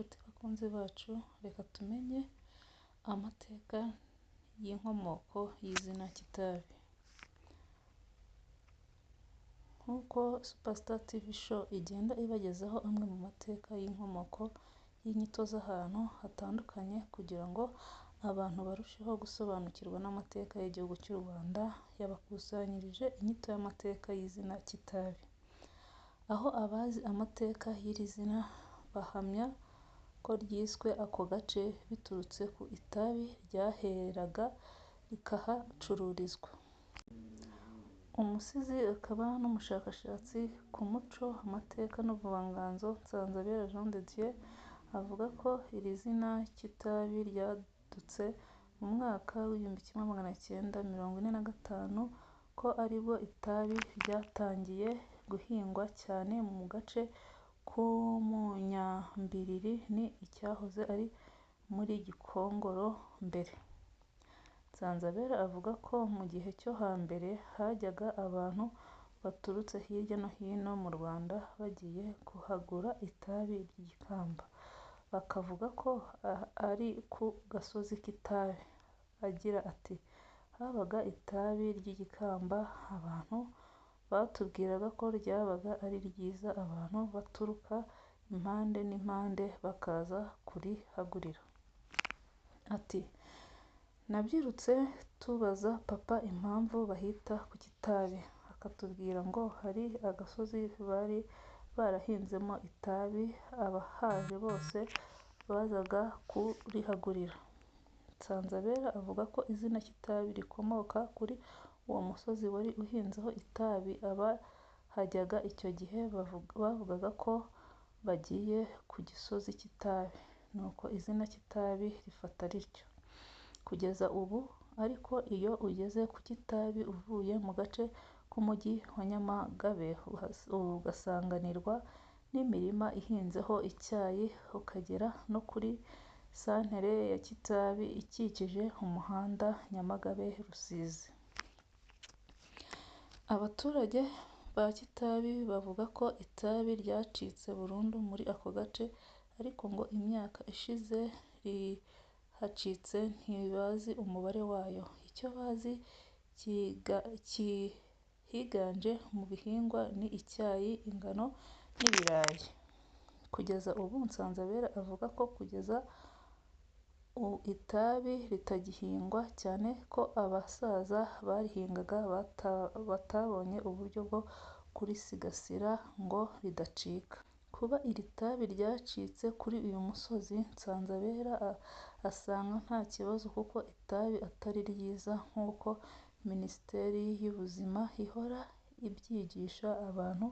Nshuti bakunzi bacu, reka tumenye amateka y'inkomoko y'izina Kitabi. Nk'uko Superstar TV Show igenda ibagezaho amwe mu mateka y'inkomoko y'inyito z'ahantu hatandukanye kugira ngo abantu barusheho gusobanukirwa n'amateka y'igihugu cy'u Rwanda, yabakusanyirije inyito y'amateka y'izina Kitabi. Aho abazi amateka y'iri zina bahamya ko ryiswe ako gace biturutse ku itabi ryaheraga rikahacururizwa. Umusizi akaba n'umushakashatsi ku muco, amateka n'ubuvanganzo Nsanzabera Jean de Dieu avuga ko iri zina Kitabi ryadutse mu mwaka w'1945 ko aribwo itabi ryatangiye guhingwa cyane mu gace k'Umunyambiriri ni icyahoze ari muri Gikongoro mbere. Nsanzabera avuga ko mu gihe cyo hambere hajyaga abantu baturutse hirya no hino mu Rwanda bagiye kuhagura itabi ry'igikamba, bakavuga ko ari ku gasozi k'itabi. Agira ati habaga itabi ry'igikamba, abantu batubwiraga ko ryabaga ari ryiza, abantu baturuka impande n'impande bakaza kurihagurira. Ati nabyirutse tubaza papa impamvu bahita ku Kitabi, akatubwira ngo hari agasozi bari barahinzemo itabi, abahaje bose bazaga kurihagurira. Nsanzabera avuga ko izina Kitabi rikomoka kuri uwo musozi wari uhinzeho itabi. Abahajyaga icyo gihe bavugaga ko bagiye ku gisozi cy'itabi, nuko izina Kitabi rifata rityo kugeza ubu. Ariko iyo ugeze ku Kitabi uvuye mu gace k'umujyi wa Nyamagabe ugasanganirwa n'imirima ihinzeho icyayi, ukagera no kuri santere ya Kitabi ikikije umuhanda Nyamagabe-Rusizi. Abaturage ba Kitabi bavuga ko itabi ryacitse burundu muri ako gace, ariko ngo imyaka ishize rihacitse ntibazi umubare wayo. Icyo bazi higanje mu bihingwa ni icyayi, ingano n'ibirayi. Kugeza ubu Nsanzabera avuga ko kugeza itabi ritagihingwa, cyane ko abasaza barihingaga batabonye uburyo bwo kurisigasira ngo ridacika. Kuba iri tabi ryacitse kuri uyu musozi, Nsanzabera asanga nta kibazo kuko itabi atari ryiza nk'uko Minisiteri y'Ubuzima ihora ibyigisha abantu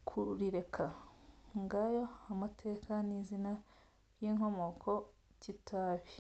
kurireka. Ngayo amateka n'izina ry'inkomoko Kitabi.